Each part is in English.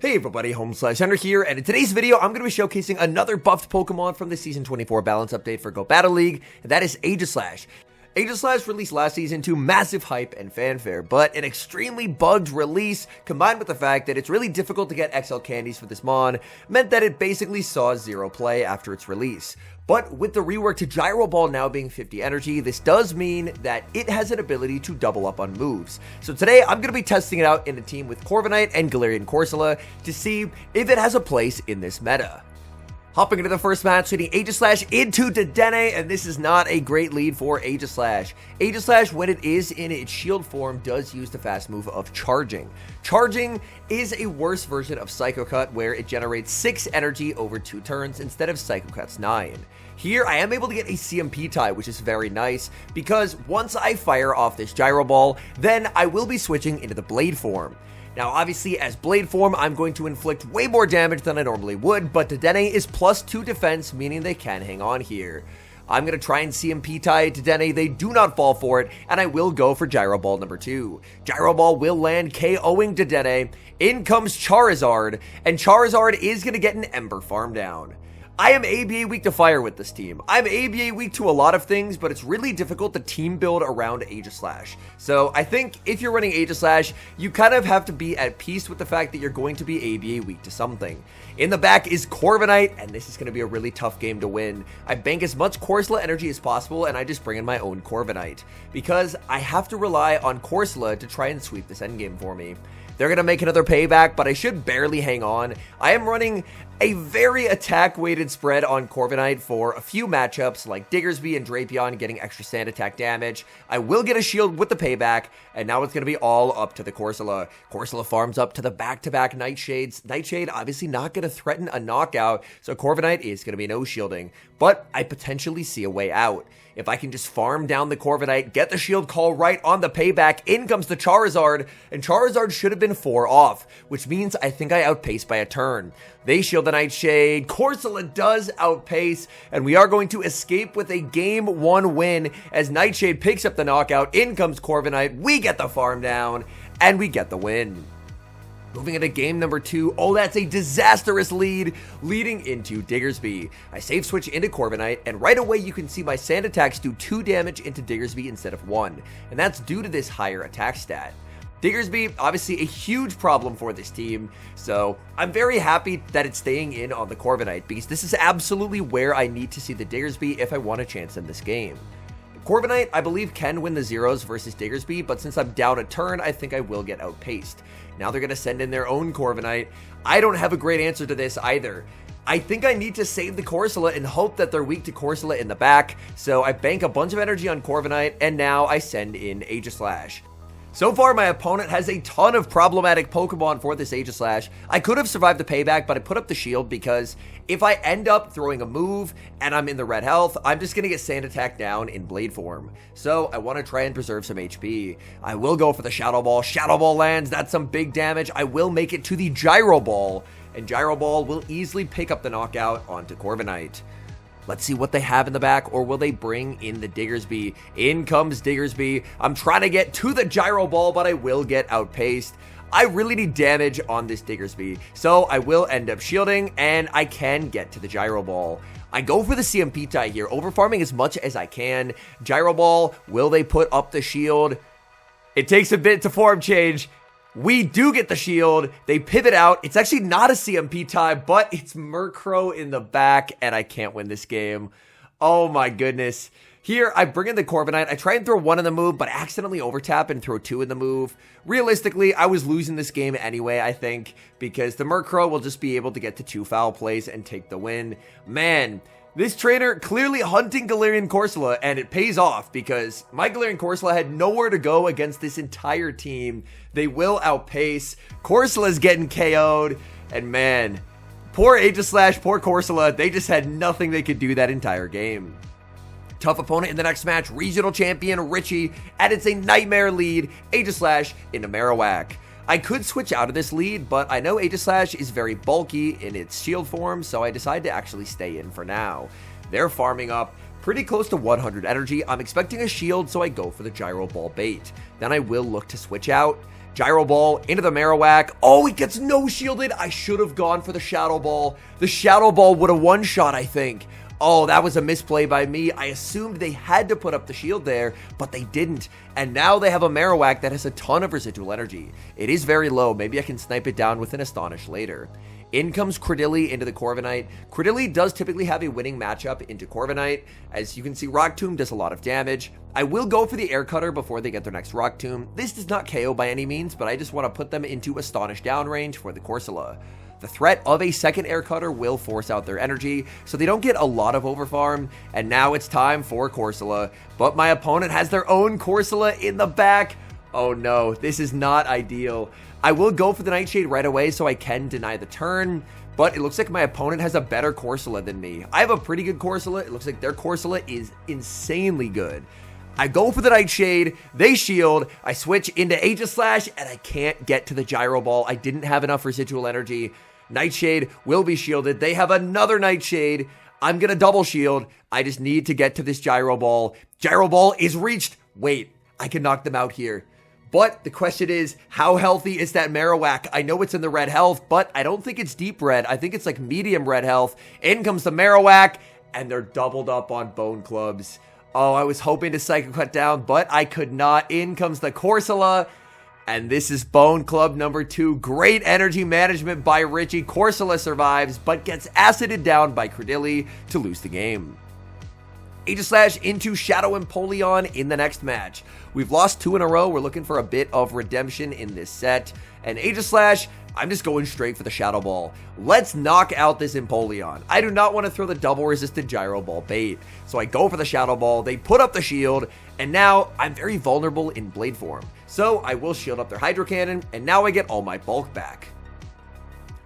Hey everybody, HomeSliceHenry here, and in today's video, I'm going to be showcasing another buffed Pokemon from the Season 24 balance update for Go Battle League, and that is Aegislash. Aegislash released last season to massive hype and fanfare, but an extremely bugged release, combined with the fact that it's really difficult to get XL candies for this mon, meant that it basically saw zero play after its release. But with the rework to Gyro Ball now being 50 energy, this does mean that it has an ability to double up on moves. So today, I'm going to be testing it out in a team with Corviknight and Galarian Corsola to see if it has a place in this meta. Hopping into the first match, hitting Aegislash into Dedenne, and this is not a great lead for Aegislash. Aegislash, when it is in its shield form, does use the fast move of Charging. Charging is a worse version of Psycho Cut, where it generates 6 energy over 2 turns instead of Psycho Cut's 9. Here, I am able to get a CMP tie, which is very nice, because once I fire off this Gyro Ball, then I will be switching into the Blade form. Now, obviously, as Blade form, I'm going to inflict way more damage than I normally would, but Dedenne is +2 defense, meaning they can hang on here. I'm going to try and CMP tie Dedenne. They do not fall for it, and I will go for Gyro Ball number 2. Gyro Ball will land KOing Dedenne. In comes Charizard, and Charizard is going to get an Ember farm down. I am ABA weak to fire with this team. I'm ABA weak to a lot of things, but it's really difficult to team build around Aegislash. So I think if you're running Aegislash, you kind of have to be at peace with the fact that you're going to be ABA weak to something. In the back is Corviknight, and this is going to be a really tough game to win. I bank as much Corsola energy as possible, and I just bring in my own Corviknight, because I have to rely on Corsola to try and sweep this endgame for me. They're going to make another payback, but I should barely hang on. I am running a very attack-weighted spread on Corviknight for a few matchups, like Diggersby and Drapion getting extra sand attack damage. I will get a shield with the payback, and now it's going to be all up to the Corsola. Corsola farms up to the back-to-back Nightshades. Nightshade obviously not going to threaten a knockout, so Corviknight is going to be no shielding. But I potentially see a way out. If I can just farm down the Corviknight, get the shield call right on the payback, in comes the Charizard, and Charizard should have been 4 off, which means I think I outpace by a turn. They shield the Nightshade, Corsola does outpace, and we are going to escape with a Game 1 win as Nightshade picks up the knockout, in comes Corviknight, we get the farm down, and we get the win. Moving into game number 2, oh, that's a disastrous lead, leading into Diggersby. I save switch into Corviknight, and right away you can see my sand attacks do 2 damage into Diggersby instead of 1, and that's due to this higher attack stat. Diggersby, obviously a huge problem for this team, so I'm very happy that it's staying in on the Corviknight, because this is absolutely where I need to see the Diggersby if I want a chance in this game. Corviknight, I believe, can win the zeros versus Diggersby, but since I'm down a turn, I think I will get outpaced. Now they're going to send in their own Corviknight. I don't have a great answer to this either. I think I need to save the Corsola and hope that they're weak to Corsola in the back, so I bank a bunch of energy on Corviknight, and now I send in Aegislash. So far, my opponent has a ton of problematic Pokemon for this Aegislash. I could have survived the payback, but I put up the shield because if I end up throwing a move and I'm in the red health, I'm just going to get sand attack down in Blade form. So I want to try and preserve some HP. I will go for the Shadow Ball. Shadow Ball lands. That's some big damage. I will make it to the Gyro Ball, and Gyro Ball will easily pick up the knockout onto Corviknight. Let's see what they have in the back, or will they bring in the Diggersby? In comes Diggersby. I'm trying to get to the Gyro Ball, but I will get outpaced. I really need damage on this Diggersby, so I will end up shielding, and I can get to the Gyro Ball. I go for the CMP tie here, overfarming as much as I can. Gyro Ball, will they put up the shield? It takes a bit to form change. We do get the shield. They pivot out. It's actually not a CMP tie, but it's Murkrow in the back, and I can't win this game. Oh my goodness. Here, I bring in the Corviknight. I try and throw 1 in the move, but accidentally overtap and throw 2 in the move. Realistically, I was losing this game anyway, I think, because the Murkrow will just be able to get to 2 foul plays and take the win. Man, this trainer clearly hunting Galarian Corsola, and it pays off because my Galarian Corsola had nowhere to go against this entire team. They will outpace. Corsola's getting KO'd, and man, poor Aegislash, poor Corsola, they just had nothing they could do that entire game. Tough opponent in the next match, regional champion Richie, and it's a nightmare lead, Aegislash into Marowak. I could switch out of this lead, but I know Aegislash is very bulky in its shield form, so I decided to actually stay in for now. They're farming up pretty close to 100 energy. I'm expecting a shield, so I go for the Gyro Ball bait. Then I will look to switch out. Gyro Ball into the Marowak. Oh, it gets no shielded. I should have gone for the Shadow Ball. The Shadow Ball would have one-shot, I think. Oh, that was a misplay by me. I assumed they had to put up the shield there, but they didn't. And now they have a Marowak that has a ton of residual energy. It is very low. Maybe I can snipe it down with an Astonish later. In comes Credilli into the Corviknight. Credilli does typically have a winning matchup into Corviknight. As you can see, Rock Tomb does a lot of damage. I will go for the Air Cutter before they get their next Rock Tomb. This does not KO by any means, but I just want to put them into Astonish downrange for the Corsola. The threat of a second Air Cutter will force out their energy, so they don't get a lot of overfarm, and now it's time for Corsola. But my opponent has their own Corsola in the back. Oh no, this is not ideal. I will go for the Nightshade right away so I can deny the turn, but it looks like my opponent has a better Corsola than me. I have a pretty good Corsola. It looks like their Corsola is insanely good. I go for the Nightshade, they shield, I switch into Aegislash, and I can't get to the Gyro Ball. I didn't have enough residual energy. Nightshade will be shielded. They have another Nightshade. I'm going to double shield. I just need to get to this Gyro Ball. Gyro Ball is reached. Wait, I can knock them out here. But the question is, how healthy is that Marowak? I know it's in the red health, but I don't think it's deep red. I think it's like medium red health. In comes the Marowak, and they're doubled up on Bone Clubs. Oh, I was hoping to Psycho Cut down, but I could not. In comes the Corsola. And this is Bone Club number 2. Great energy management by Richie. Corsola survives, but gets acided down by Credilli to lose the game. Aegislash into Shadow Empoleon in the next match. We've lost 2 in a row. We're looking for a bit of redemption in this set. And Aegislash, I'm just going straight for the Shadow Ball. Let's knock out this Empoleon. I do not want to throw the double resisted Gyro Ball bait. So I go for the Shadow Ball. They put up the shield. And now I'm very vulnerable in Blade form. So I will shield up their Hydro Cannon. And now I get all my bulk back.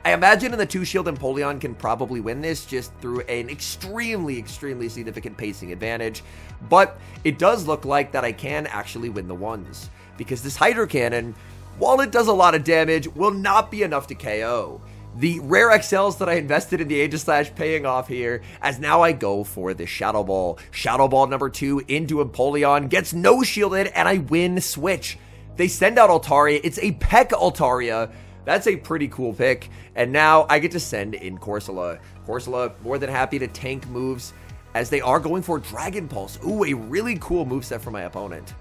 I imagine the 2-shield Empoleon can probably win this just through an extremely significant pacing advantage. But it does look like that I can actually win the ones. Because this Hydro Cannon, while it does a lot of damage, will not be enough to KO. The rare XLs that I invested in the Aegislash paying off here, as now I go for the Shadow Ball. Shadow Ball number 2 into Empoleon, gets no shielded, and I win switch. They send out Altaria. It's a Peck Altaria. That's a pretty cool pick. And now I get to send in Corsola. Corsola more than happy to tank moves as they are going for Dragon Pulse. Ooh, a really cool moveset for my opponent.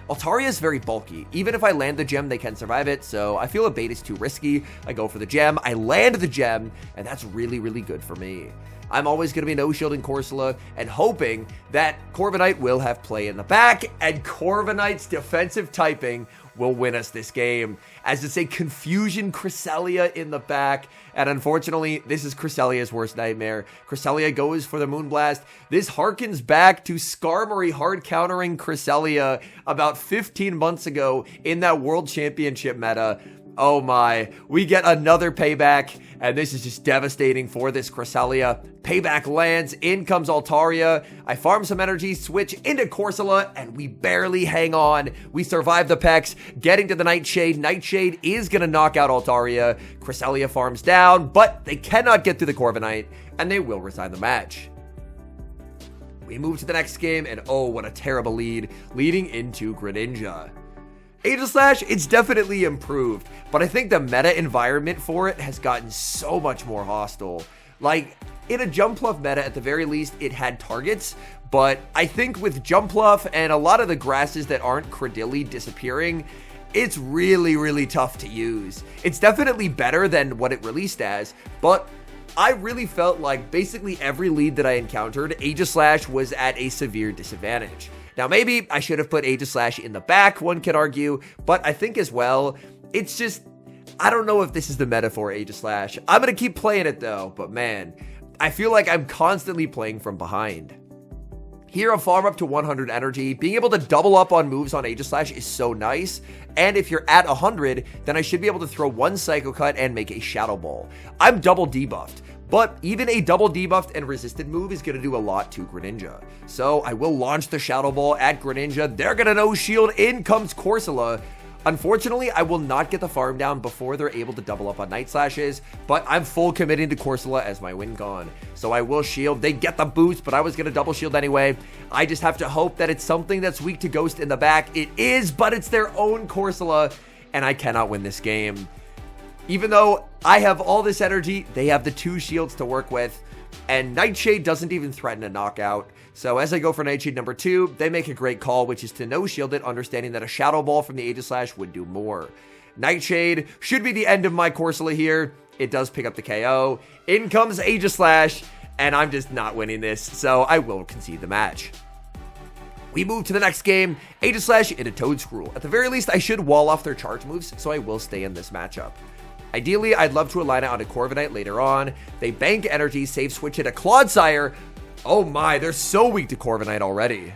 Altaria is very bulky. Even if I land the gem, they can survive it, so I feel a bait is too risky. I go for the gem, I land the gem, and that's really good for me. I'm always going to be no-shielding Corsola and hoping that Corviknight will have play in the back, and Corviknight's defensive typing will win us this game, as it's a Confusion Cresselia in the back, and unfortunately, this is Cresselia's worst nightmare. Cresselia goes for the Moonblast. This harkens back to Skarmory hard-countering Cresselia about 15 months ago in that World Championship meta. Oh my, we get another payback, and this is just devastating for this Cresselia. Payback lands, in comes Altaria. I farm some energy, switch into Corsola, and we barely hang on. We survive the Pecks, getting to the Nightshade. Nightshade is going to knock out Altaria. Cresselia farms down, but they cannot get through the Corviknight, and they will resign the match. We move to the next game, and oh, what a terrible lead, leading into Greninja. Aegislash, it's definitely improved, but I think the meta environment for it has gotten so much more hostile. Like, in a Jumpluff meta, at the very least, it had targets, but I think with Jumpluff and a lot of the grasses that aren't Credilli disappearing, it's really tough to use. It's definitely better than what it released as, but I really felt like basically every lead that I encountered, Aegislash was at a severe disadvantage. Now, maybe I should have put Aegislash in the back, one could argue, but I think as well, it's just, I don't know if this is the meta for Aegislash. I'm going to keep playing it though, but man, I feel like I'm constantly playing from behind. Here, a farm up to 100 energy. Being able to double up on moves on Aegislash is so nice, and if you're at 100, then I should be able to throw one Psycho Cut and make a Shadow Ball. I'm double debuffed. But even a double debuffed and resisted move is going to do a lot to Greninja. So I will launch the Shadow Ball at Greninja. They're going to no-shield. In comes Corsola. Unfortunately, I will not get the farm down before they're able to double up on Night Slashes, but I'm full committing to Corsola as my win con. So I will shield. They get the boost, but I was going to double shield anyway. I just have to hope that it's something that's weak to Ghost in the back. It is, but it's their own Corsola. and I cannot win this game. Even though I have all this energy, they have the 2 shields to work with, and Nightshade doesn't even threaten a knockout. So as I go for Nightshade number 2, they make a great call, which is to no-shield it, understanding that a Shadow Ball from the Aegislash would do more. Nightshade should be the end of my Corsola here. It does pick up the KO. In comes Aegislash, and I'm just not winning this, so I will concede the match. We move to the next game, Aegislash into Toedscruel. At the very least, I should wall off their charge moves, so I will stay in this matchup. Ideally, I'd love to align it onto Corviknight later on. They bank energy, save switch it to Clodsire. Oh my, they're so weak to Corviknight already.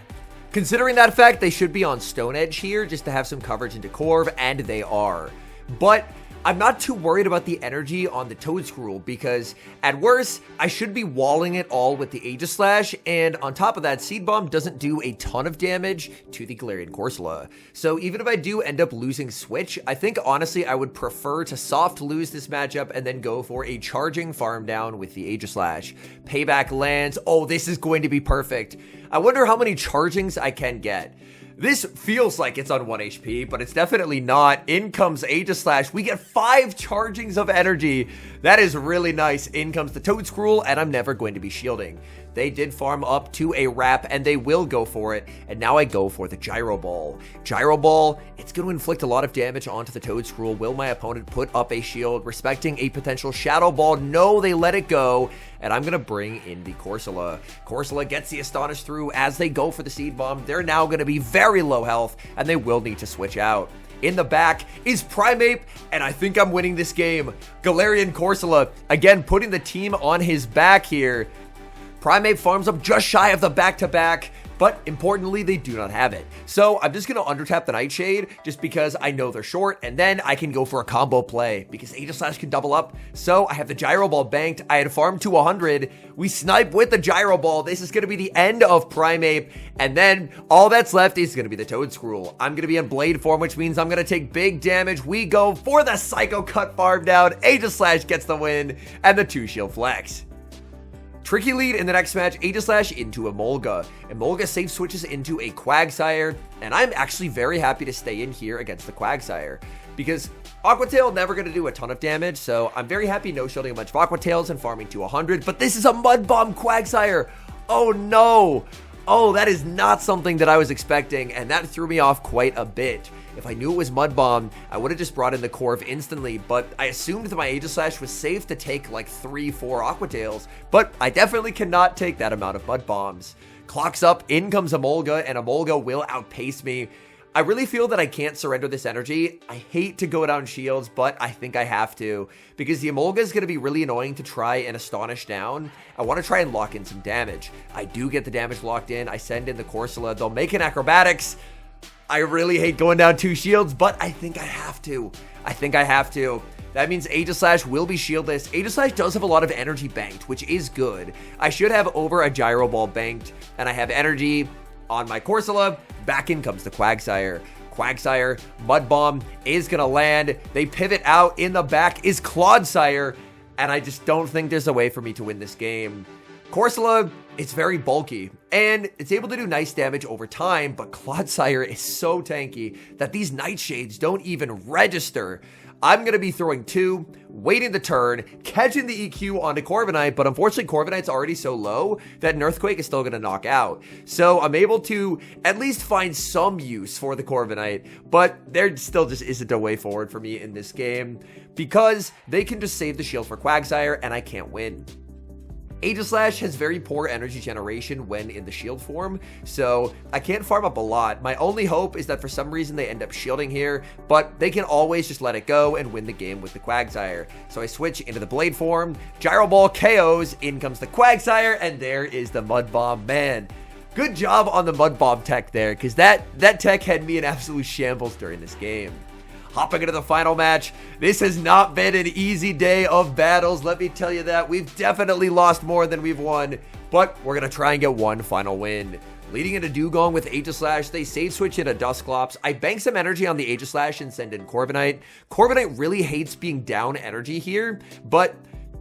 Considering that fact, they should be on Stone Edge here just to have some coverage into Corv, and they are. But I'm not too worried about the energy on the Toedscruel because at worst, I should be walling it all with the Aegislash, and on top of that, Seed Bomb doesn't do a ton of damage to the Galarian Corsola. So even if I do end up losing Switch, I think honestly I would prefer to soft lose this matchup and then go for a charging farm down with the Aegislash. Payback lands. Oh, this is going to be perfect. I wonder how many chargings I can get. This feels like it's on 1 HP, but it's definitely not. In comes Aegislash. We get 5 chargings of energy. That is really nice. In comes the Toedscruel, and I'm never going to be shielding. They did farm up to a wrap, and they will go for it. And now I go for the Gyro Ball. Gyro Ball, it's going to inflict a lot of damage onto the Toedscruel. Will my opponent put up a shield, respecting a potential Shadow Ball? No, they let it go. And I'm going to bring in the Corsola. Corsola gets the Astonish through as they go for the Seed Bomb. They're now going to be very low health, and they will need to switch out. In the back is Primeape, and I think I'm winning this game. Galarian Corsola, again, putting the team on his back here. Primeape farms up just shy of the back-to-back, but importantly, they do not have it. So I'm just going to undertap the Nightshade just because I know they're short, and then I can go for a combo play because Aegislash can double up. So I have the Gyro Ball banked. I had farmed to 100. We snipe with the Gyro Ball. This is going to be the end of Primeape, and then all that's left is going to be the Toedscruel. I'm going to be in Blade form, which means I'm going to take big damage. We go for the Psycho Cut farm down. Aegislash gets the win, and the 2-shield flex. Tricky lead in the next match, Aegislash into Emolga. Emolga safe switches into a Quagsire, and I'm actually very happy to stay in here against the Quagsire because Aqua Tail never going to do a ton of damage, so I'm very happy no-shielding a bunch of Aqua Tails and farming to 100, but this is a Mud Bomb Quagsire. Oh no! Oh, that is not something that I was expecting, and that threw me off quite a bit. If I knew it was Mud Bomb, I would have just brought in the Corv instantly, but I assumed that my Aegislash was safe to take like 3-4 Aqua Tails, but I definitely cannot take that amount of Mud Bombs. Clock's up, in comes Emolga, and Emolga will outpace me. I really feel that I can't surrender this energy. I hate to go down shields, but I think I have to, because the Emolga is going to be really annoying to try and Astonish down. I want to try and lock in some damage. I do get the damage locked in. I send in the Corsola. They'll make an Acrobatics. I really hate going down 2 shields, but I think I have to. That means Aegislash will be shieldless. Aegislash does have a lot of energy banked, which is good. I should have over a Gyro Ball banked, and I have energy on my Corsola. Back in comes the Quagsire. Quagsire, Mud Bomb is going to land. They pivot out. In the back is Clodsire, and I just don't think there's a way for me to win this game. Corsola, it's very bulky, and it's able to do nice damage over time, but Clodsire is so tanky that these Nightshades don't even register. I'm going to be throwing 2, waiting the turn, catching the EQ onto Corviknight, but unfortunately Corviknight's already so low that an Earthquake is still going to knock out. So I'm able to at least find some use for the Corviknight, but there still just isn't a way forward for me in this game because they can just save the shield for Quagsire and I can't win. Aegislash has very poor energy generation when in the shield form, so I can't farm up a lot. My only hope is that for some reason they end up shielding here, but they can always just let it go and win the game with the Quagsire. So I switch into the Blade form, Gyro Ball KOs, in comes the Quagsire, and there is the Mud Bomb. Man, good job on the Mud Bomb tech there, because that tech had me in absolute shambles during this game. Hopping into the final match, this has not been an easy day of battles, let me tell you that. We've definitely lost more than we've won, but we're going to try and get one final win. Leading into Dugong with Aegislash, they save switch into Dusclops. I bank some energy on the Aegislash and send in Corviknight. Corviknight really hates being down energy here, but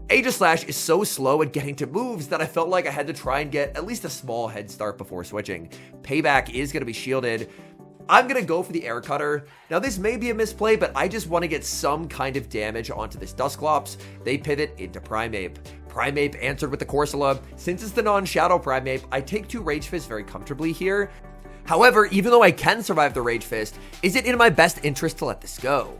Aegislash is so slow at getting to moves that I felt like I had to try and get at least a small head start before switching. Payback is going to be shielded. I'm going to go for the Air Cutter. Now, this may be a misplay, but I just want to get some kind of damage onto this Dusclops. They pivot into Primeape. Primeape answered with the Corsola. Since it's the non-Shadow Primeape, I take 2 Rage Fists very comfortably here. However, even though I can survive the Rage Fist, is it in my best interest to let this go?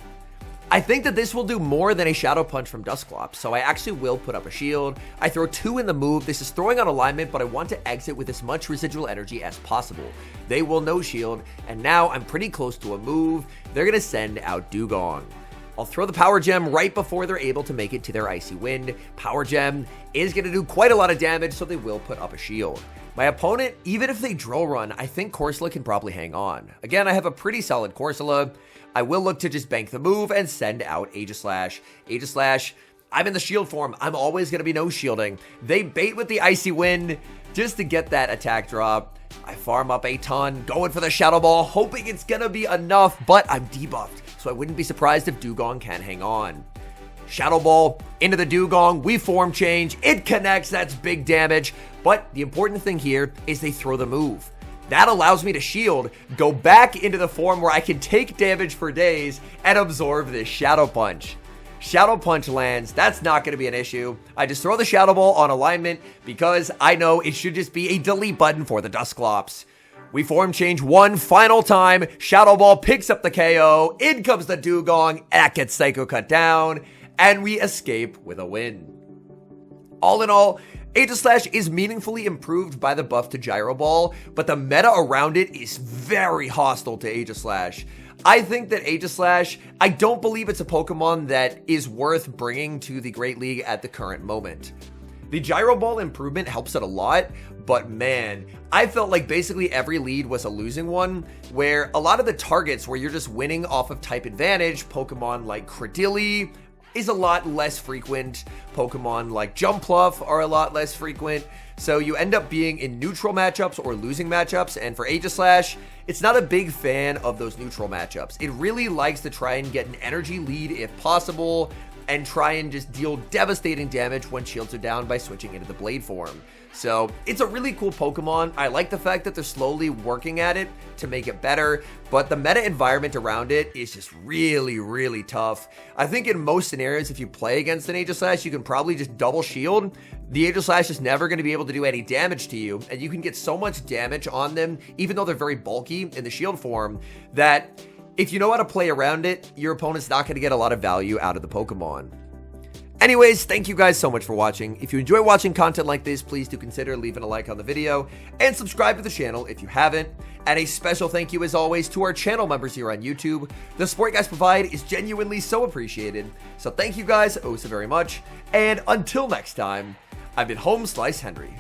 I think that this will do more than a Shadow Punch from Dusclops, so I actually will put up a shield. I throw 2 in the move. This is throwing on alignment, but I want to exit with as much residual energy as possible. They will no shield, and now I'm pretty close to a move. They're going to send out Dugong. I'll throw the Power Gem right before they're able to make it to their Icy Wind. Power Gem is going to do quite a lot of damage, so they will put up a shield. My opponent, even if they Drill Run, I think Corsola can probably hang on. Again, I have a pretty solid Corsola. I will look to just bank the move and send out Aegislash. Aegislash, I'm in the shield form. I'm always going to be no shielding. They bait with the Icy Wind just to get that attack drop. I farm up a ton, going for the Shadow Ball, hoping it's going to be enough, but I'm debuffed, so I wouldn't be surprised if Dugong can hang on. Shadow Ball into the Dugong, we form change, it connects, that's big damage, but the important thing here is they throw the move. That allows me to shield, go back into the form where I can take damage for days and absorb this Shadow Punch. Shadow Punch lands, that's not going to be an issue. I just throw the Shadow Ball on alignment because I know it should just be a delete button for the Dusclops. We form change one final time, Shadow Ball picks up the KO, in comes the Dugong, that gets Psycho cut down, and we escape with a win. All in all, Aegislash is meaningfully improved by the buff to Gyro Ball, but the meta around it is very hostile to Aegislash. I think that Aegislash, I don't believe it's a Pokemon that is worth bringing to the Great League at the current moment. The Gyro Ball improvement helps it a lot, but man, I felt like basically every lead was a losing one, where a lot of the targets where you're just winning off of type advantage, Pokemon like Cradily is a lot less frequent, Pokemon like Jumpluff are a lot less frequent, so you end up being in neutral matchups or losing matchups, and for Aegislash, it's not a big fan of those neutral matchups. It really likes to try and get an energy lead if possible, and try and just deal devastating damage when shields are down by switching into the Blade form. So it's a really cool Pokemon. I like the fact that they're slowly working at it to make it better, but the meta environment around it is just really, really tough. I think in most scenarios, if you play against an Aegislash, you can probably just double shield. The Aegislash is never going to be able to do any damage to you, and you can get so much damage on them, even though they're very bulky in the shield form, that if you know how to play around it, your opponent's not going to get a lot of value out of the Pokemon. Anyways, thank you guys so much for watching. If you enjoy watching content like this, please do consider leaving a like on the video and subscribe to the channel if you haven't. And a special thank you as always to our channel members here on YouTube. The support you guys provide is genuinely so appreciated. So thank you guys oh so very much. And until next time, I've been HomeSliceHenry.